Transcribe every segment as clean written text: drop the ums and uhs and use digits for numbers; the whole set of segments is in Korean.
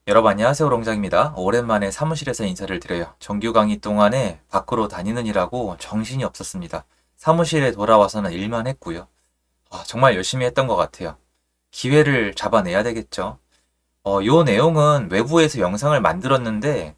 여러분 안녕하세요, 롱장입니다. 오랜만에 사무실에서 인사를 드려요. 정규 강의 동안에 밖으로 다니는 일하고 정신이 없었습니다. 사무실에 돌아와서는 일만 했고요. 정말 열심히 했던 것 같아요. 기회를 잡아내야 되겠죠. 요 내용은 외부에서 영상을 만들었는데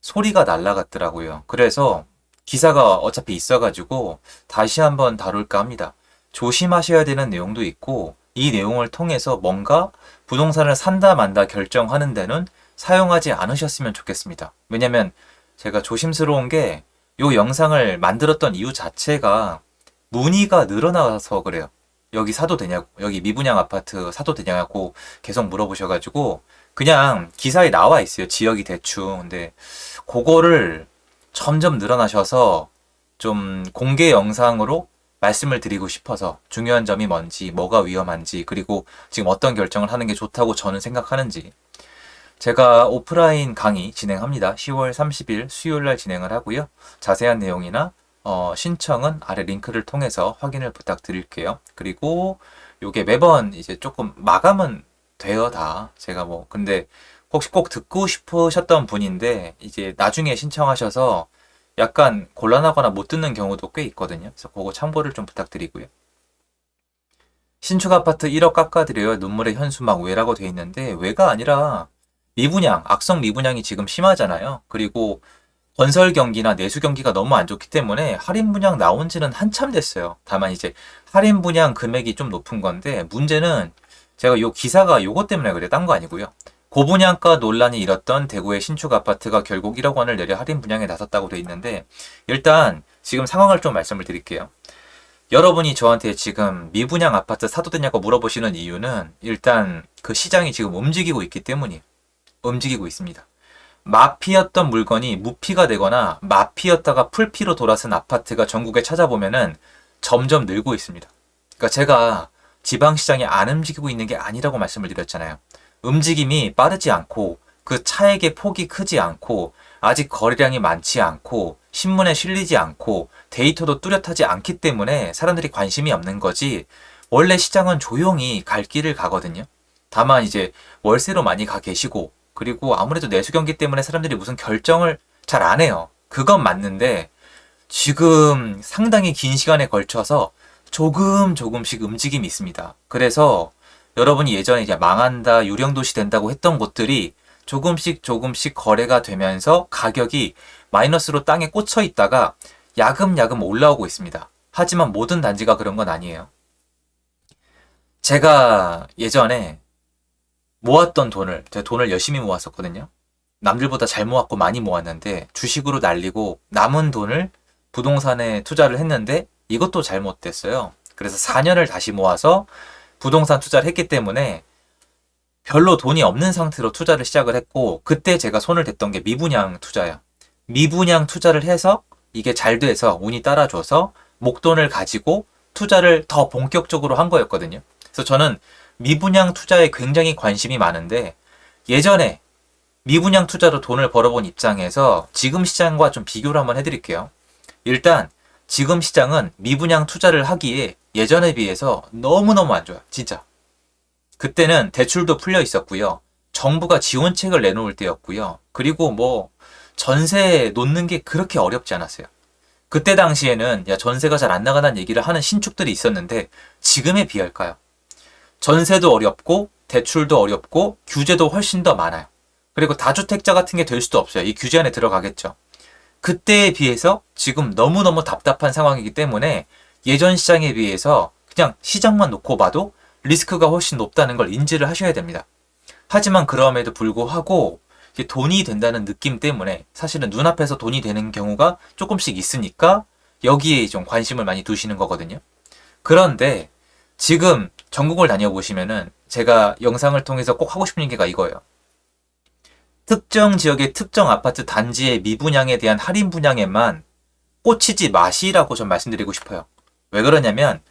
소리가 날라갔더라고요. 그래서 기사가 어차피 있어가지고 다시 한번 다룰까 합니다. 조심하셔야 되는 내용도 있고 이 내용을 통해서 뭔가 부동산을 산다 만다 결정하는 데는 사용하지 않으셨으면 좋겠습니다. 왜냐면 제가 조심스러운 게 이 영상을 만들었던 이유 자체가 문의가 늘어나서 그래요. 여기 사도 되냐고, 여기 미분양 아파트 사도 되냐고 계속 물어보셔가지고 그냥 기사에 나와 있어요. 지역이 대충. 근데 그거를 점점 늘어나셔서 좀 공개 영상으로 말씀을 드리고 싶어서 중요한 점이 뭔지, 뭐가 위험한지, 그리고 지금 어떤 결정을 하는 게 좋다고 저는 생각하는지. 제가 오프라인 강의 진행합니다. 10월 30일 수요일 날 진행을 하고요. 자세한 내용이나 신청은 아래 링크를 통해서 확인을 부탁드릴게요. 그리고 요게 매번 이제 조금 마감은 돼요, 다. 제가 근데 혹시 꼭 듣고 싶으셨던 분인데 이제 나중에 신청하셔서 약간 곤란하거나 못 듣는 경우도 꽤 있거든요. 그래서 그거 참고를 좀 부탁드리고요. 신축 아파트 1억 깎아드려요. 눈물의 현수막 외라고 돼 있는데 외가 아니라 미분양, 악성 미분양이 지금 심하잖아요. 그리고 건설 경기나 내수 경기가 너무 안 좋기 때문에 할인 분양 나온 지는 한참 됐어요. 다만 이제 할인 분양 금액이 좀 높은 건데 문제는 제가 요 기사가 요것 때문에 그래 딴 거 아니고요. 고분양가 논란이 일었던 대구의 신축 아파트가 결국 1억 원을 내려 할인 분양에 나섰다고 돼 있는데 일단 지금 상황을 좀 말씀을 드릴게요. 여러분이 저한테 지금 미분양 아파트 사도 되냐고 물어보시는 이유는 일단 그 시장이 지금 움직이고 있기 때문이에요. 움직이고 있습니다. 마피였던 물건이 무피가 되거나 마피였다가 풀피로 돌아선 아파트가 전국에 찾아보면은 점점 늘고 있습니다. 그러니까 제가 지방시장이 안 움직이고 있는 게 아니라고 말씀을 드렸잖아요. 움직임이 빠르지 않고 그 차액의 폭이 크지 않고 아직 거래량이 많지 않고 신문에 실리지 않고 데이터도 뚜렷하지 않기 때문에 사람들이 관심이 없는 거지 원래 시장은 조용히 갈 길을 가거든요. 다만 이제 월세로 많이 가 계시고 그리고 아무래도 내수 경기 때문에 사람들이 무슨 결정을 잘 안 해요. 그건 맞는데 지금 상당히 긴 시간에 걸쳐서 조금씩 움직임이 있습니다. 그래서 여러분이 예전에 이제 망한다, 유령도시 된다고 했던 곳들이 조금씩 거래가 되면서 가격이 마이너스로 땅에 꽂혀 있다가 야금야금 올라오고 있습니다. 하지만 모든 단지가 그런 건 아니에요. 제가 예전에 모았던 돈을, 제가 돈을 열심히 모았었거든요. 남들보다 잘 모았고 많이 모았는데 주식으로 날리고 남은 돈을 부동산에 투자를 했는데 이것도 잘못됐어요. 그래서 4년을 다시 모아서 부동산 투자를 했기 때문에 별로 돈이 없는 상태로 투자를 시작을 했고 그때 제가 손을 댔던 게 미분양 투자예요. 미분양 투자를 해서 이게 잘 돼서 운이 따라줘서 목돈을 가지고 투자를 더 본격적으로 한 거였거든요. 그래서 저는 미분양 투자에 굉장히 관심이 많은데 예전에 미분양 투자로 돈을 벌어본 입장에서 지금 시장과 좀 비교를 한번 해드릴게요. 일단 지금 시장은 미분양 투자를 하기에 예전에 비해서 너무너무 안 좋아요. 진짜. 그때는 대출도 풀려 있었고요. 정부가 지원책을 내놓을 때였고요. 그리고 전세 놓는 게 그렇게 어렵지 않았어요. 그때 당시에는 야 전세가 잘 안 나가는 얘기를 하는 신축들이 있었는데 지금에 비할까요? 전세도 어렵고 대출도 어렵고 규제도 훨씬 더 많아요. 그리고 다주택자 같은 게 될 수도 없어요. 이 규제 안에 들어가겠죠. 그때에 비해서 지금 너무너무 답답한 상황이기 때문에 예전 시장에 비해서 그냥 시장만 놓고 봐도 리스크가 훨씬 높다는 걸 인지를 하셔야 됩니다. 하지만 그럼에도 불구하고 돈이 된다는 느낌 때문에 사실은 눈앞에서 돈이 되는 경우가 조금씩 있으니까 여기에 좀 관심을 많이 두시는 거거든요. 그런데 지금 전국을 다녀보시면은 제가 영상을 통해서 꼭 하고 싶은 얘기가 이거예요. 특정 지역의 특정 아파트 단지의 미분양에 대한 할인 분양에만 꽂히지 마시라고 좀 말씀드리고 싶어요. 왜 그러냐면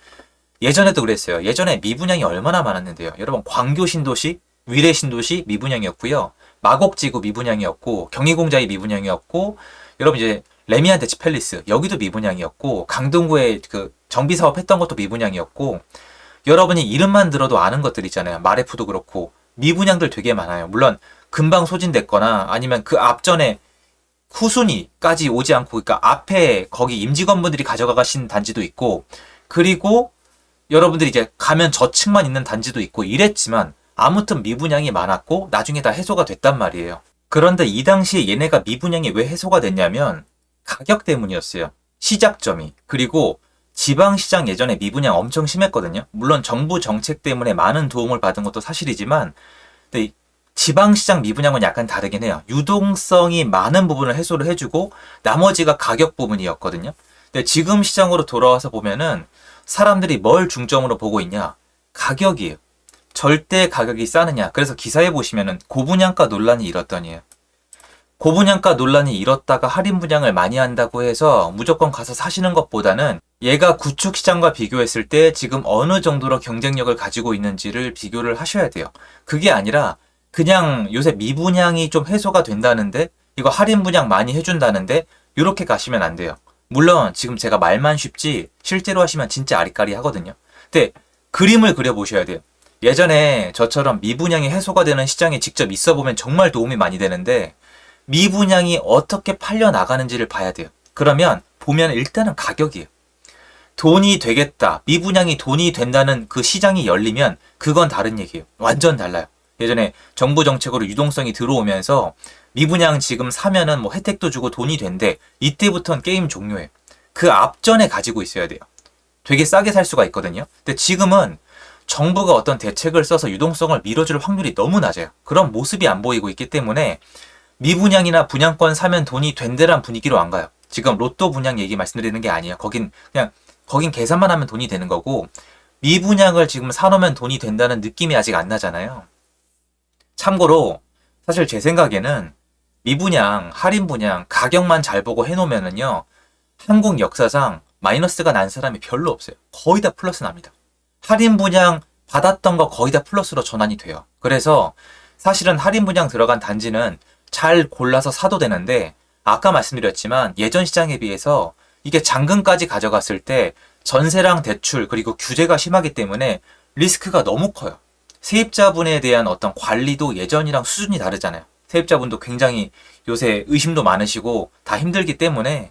예전에도 그랬어요. 예전에 미분양이 얼마나 많았는데요. 여러분 광교 신도시, 위례 신도시 미분양이었고요. 마곡지구 미분양이었고 경희공자의 미분양이었고 여러분 이제 레미안 대치 팰리스 여기도 미분양이었고 강동구에 그 정비 사업 했던 것도 미분양이었고 여러분이 이름만 들어도 아는 것들 있잖아요. 마레프도 그렇고 미분양들 되게 많아요. 물론 금방 소진됐거나 아니면 그 앞전에 후순위까지 오지 않고, 그러니까 앞에 거기 임직원분들이 가져가신 단지도 있고, 그리고 여러분들이 이제 가면 저층만 있는 단지도 있고 이랬지만 아무튼 미분양이 많았고 나중에 다 해소가 됐단 말이에요. 그런데 이 당시에 얘네가 미분양이 왜 해소가 됐냐면 가격 때문이었어요. 시작점이. 그리고 지방시장 예전에 미분양 엄청 심했거든요. 물론 정부 정책 때문에 많은 도움을 받은 것도 사실이지만, 근데 지방시장 미분양은 약간 다르긴 해요. 유동성이 많은 부분을 해소를 해주고 나머지가 가격 부분이었거든요. 근데 지금 시장으로 돌아와서 보면은 사람들이 뭘 중점으로 보고 있냐? 가격이에요. 절대 가격이 싸느냐. 그래서 기사에 보시면은 고분양가 논란이 일었더니에요. 고분양가 논란이 일었다가 할인 분양을 많이 한다고 해서 무조건 가서 사시는 것보다는 얘가 구축 시장과 비교했을 때 지금 어느 정도로 경쟁력을 가지고 있는지를 비교를 하셔야 돼요. 그게 아니라 그냥 요새 미분양이 좀 해소가 된다는데 이거 할인 분양 많이 해준다는데 이렇게 가시면 안 돼요. 물론 지금 제가 말만 쉽지 실제로 하시면 진짜 아리까리 하거든요. 근데 그림을 그려보셔야 돼요. 예전에 저처럼 미분양이 해소가 되는 시장에 직접 있어보면 정말 도움이 많이 되는데 미분양이 어떻게 팔려 나가는지를 봐야 돼요. 그러면 보면 일단은 가격이에요. 돈이 되겠다. 미분양이 돈이 된다는 그 시장이 열리면 그건 다른 얘기예요. 완전 달라요. 예전에 정부 정책으로 유동성이 들어오면서 미분양 지금 사면은 뭐 혜택도 주고 돈이 된대. 이때부터는 게임 종료예요. 그 앞전에 가지고 있어야 돼요. 되게 싸게 살 수가 있거든요. 근데 지금은 정부가 어떤 대책을 써서 유동성을 밀어줄 확률이 너무 낮아요. 그런 모습이 안 보이고 있기 때문에 미분양이나 분양권 사면 돈이 된대란 분위기로 안 가요. 지금 로또 분양 얘기 말씀드리는 게 아니에요. 거긴 계산만 하면 돈이 되는 거고, 미분양을 지금 사놓으면 돈이 된다는 느낌이 아직 안 나잖아요. 참고로 사실 제 생각에는 미분양, 할인 분양, 가격만 잘 보고 해놓으면은요, 한국 역사상 마이너스가 난 사람이 별로 없어요. 거의 다 플러스 납니다. 할인 분양 받았던 거 거의 다 플러스로 전환이 돼요. 그래서 사실은 할인 분양 들어간 단지는 잘 골라서 사도 되는데, 아까 말씀드렸지만 예전 시장에 비해서 이게 잔금까지 가져갔을 때 전세랑 대출 그리고 규제가 심하기 때문에 리스크가 너무 커요. 세입자분에 대한 어떤 관리도 예전이랑 수준이 다르잖아요. 세입자분도 굉장히 요새 의심도 많으시고 다 힘들기 때문에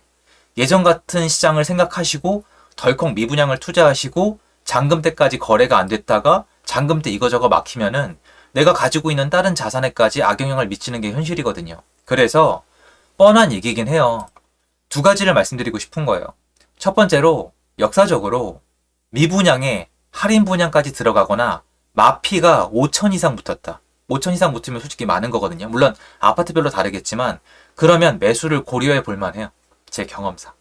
예전 같은 시장을 생각하시고 덜컥 미분양을 투자하시고 잔금 때까지 거래가 안 됐다가 잔금 때 이거저거 막히면은 내가 가지고 있는 다른 자산에까지 악영향을 미치는 게 현실이거든요. 그래서 뻔한 얘기긴 해요. 두 가지를 말씀드리고 싶은 거예요. 첫 번째로 역사적으로 미분양에 할인 분양까지 들어가거나 마피가 5천 이상 붙었다. 5천 이상 붙으면 솔직히 많은 거거든요. 물론 아파트별로 다르겠지만 그러면 매수를 고려해 볼 만해요. 제 경험상.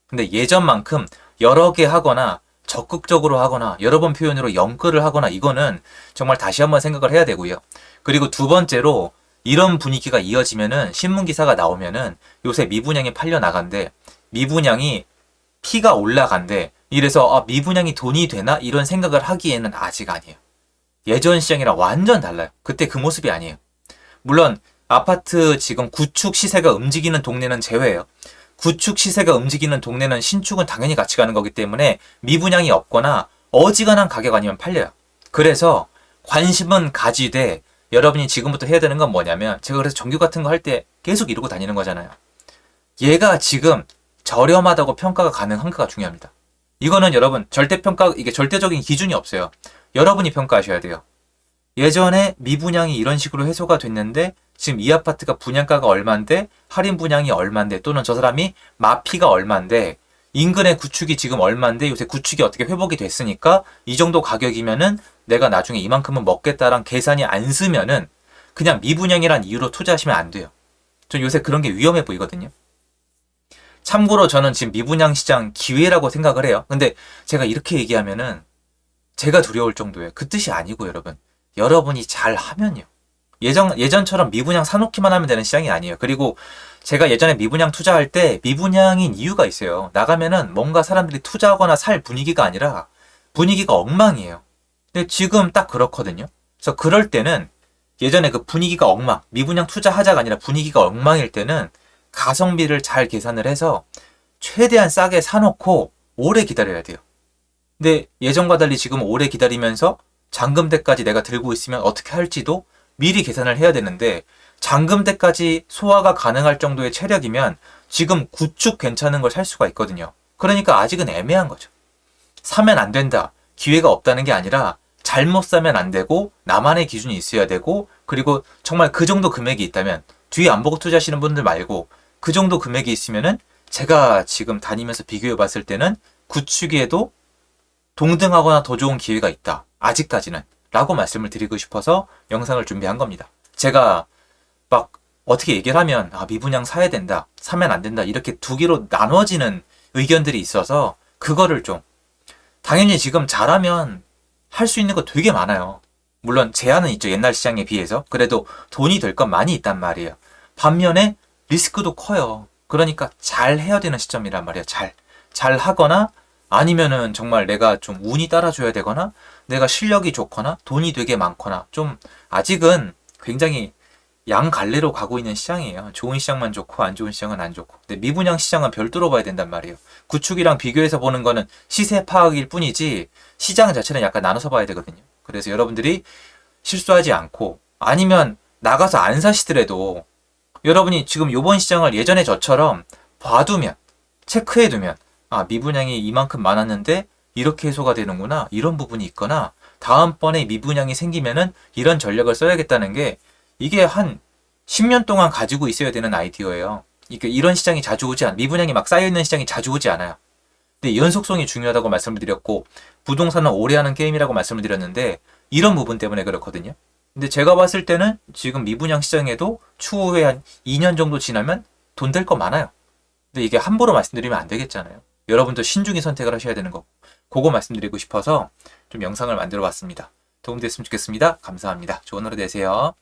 근데 예전만큼 여러 개 하거나 적극적으로 하거나 여러 번 표현으로 연끌을 하거나 이거는 정말 다시 한번 생각을 해야 되고요. 그리고 두 번째로 이런 분위기가 이어지면은 신문기사가 나오면은 요새 미분양이 팔려 나간대. 미분양이 피가 올라간대. 이래서 미분양이 돈이 되나? 이런 생각을 하기에는 아직 아니에요. 예전 시장이랑 완전 달라요. 그때 그 모습이 아니에요. 물론 아파트 지금 구축 시세가 움직이는 동네는 제외예요. 구축 시세가 움직이는 동네는 신축은 당연히 같이 가는 거기 때문에 미분양이 없거나 어지간한 가격 아니면 팔려요. 그래서 관심은 가지되 여러분이 지금부터 해야 되는 건 뭐냐면, 제가 그래서 정규 같은 거 할 때 계속 이러고 다니는 거잖아요. 얘가 지금 저렴하다고 평가가 가능한가가 중요합니다. 이거는 여러분 절대평가, 이게 절대적인 기준이 없어요. 여러분이 평가하셔야 돼요. 예전에 미분양이 이런 식으로 해소가 됐는데 지금 이 아파트가 분양가가 얼만데 할인 분양이 얼만데, 또는 저 사람이 마피가 얼만데 인근의 구축이 지금 얼만데 요새 구축이 어떻게 회복이 됐으니까 이 정도 가격이면은 내가 나중에 이만큼은 먹겠다란 계산이 안 쓰면은 그냥 미분양이란 이유로 투자하시면 안 돼요. 전 요새 그런 게 위험해 보이거든요. 참고로 저는 지금 미분양 시장 기회라고 생각을 해요. 근데 제가 이렇게 얘기하면은 제가 두려울 정도예요. 그 뜻이 아니고 여러분. 여러분이 잘 하면요. 예전처럼 미분양 사놓기만 하면 되는 시장이 아니에요. 그리고 제가 예전에 미분양 투자할 때 미분양인 이유가 있어요. 나가면은 뭔가 사람들이 투자하거나 살 분위기가 아니라 분위기가 엉망이에요. 근데 지금 딱 그렇거든요. 그래서 그럴 때는 예전에 그 분위기가 엉망, 미분양 투자하자가 아니라 분위기가 엉망일 때는 가성비를 잘 계산을 해서 최대한 싸게 사놓고 오래 기다려야 돼요. 근데 예전과 달리 지금 오래 기다리면서 잔금 때까지 내가 들고 있으면 어떻게 할지도 미리 계산을 해야 되는데 잔금 때까지 소화가 가능할 정도의 체력이면 지금 구축 괜찮은 걸 살 수가 있거든요. 그러니까 아직은 애매한 거죠. 사면 안 된다, 기회가 없다는 게 아니라 잘못 사면 안 되고 나만의 기준이 있어야 되고, 그리고 정말 그 정도 금액이 있다면, 뒤에 안 보고 투자하시는 분들 말고 그 정도 금액이 있으면은 제가 지금 다니면서 비교해 봤을 때는 구축에도 동등하거나 더 좋은 기회가 있다, 아직까지는, 라고 말씀을 드리고 싶어서 영상을 준비한 겁니다. 제가 막 어떻게 얘기를 하면 미분양 사야 된다, 사면 안 된다, 이렇게 두 개로 나눠지는 의견들이 있어서 그거를 좀, 당연히 지금 잘하면 할 수 있는 거 되게 많아요. 물론 제한은 있죠, 옛날 시장에 비해서. 그래도 돈이 될 건 많이 있단 말이에요. 반면에 리스크도 커요. 그러니까 잘 해야 되는 시점이란 말이에요. 잘 하거나, 아니면은 정말 내가 좀 운이 따라줘야 되거나, 내가 실력이 좋거나, 돈이 되게 많거나, 좀 아직은 굉장히 양갈래로 가고 있는 시장이에요. 좋은 시장만 좋고 안 좋은 시장은 안 좋고. 근데 미분양 시장은 별도로 봐야 된단 말이에요. 구축이랑 비교해서 보는 거는 시세 파악일 뿐이지 시장 자체는 약간 나눠서 봐야 되거든요. 그래서 여러분들이 실수하지 않고, 아니면 나가서 안 사시더라도 여러분이 지금 요번 시장을 예전에 저처럼 봐두면, 체크해두면, 미분양이 이만큼 많았는데 이렇게 해소가 되는구나, 이런 부분이 있거나, 다음번에 미분양이 생기면은 이런 전략을 써야겠다는 게, 이게 한 10년 동안 가지고 있어야 되는 아이디어예요. 이런 시장이 자주 오지 않아요. 미분양이 막 쌓여있는 시장이 자주 오지 않아요. 근데 연속성이 중요하다고 말씀을 드렸고, 부동산은 오래 하는 게임이라고 말씀을 드렸는데, 이런 부분 때문에 그렇거든요. 근데 제가 봤을 때는 지금 미분양 시장에도 추후에 한 2년 정도 지나면 돈 될 거 많아요. 근데 이게 함부로 말씀드리면 안 되겠잖아요. 여러분도 신중히 선택을 하셔야 되는 거고, 그거 말씀드리고 싶어서 좀 영상을 만들어 봤습니다. 도움됐으면 좋겠습니다. 감사합니다. 좋은 하루 되세요.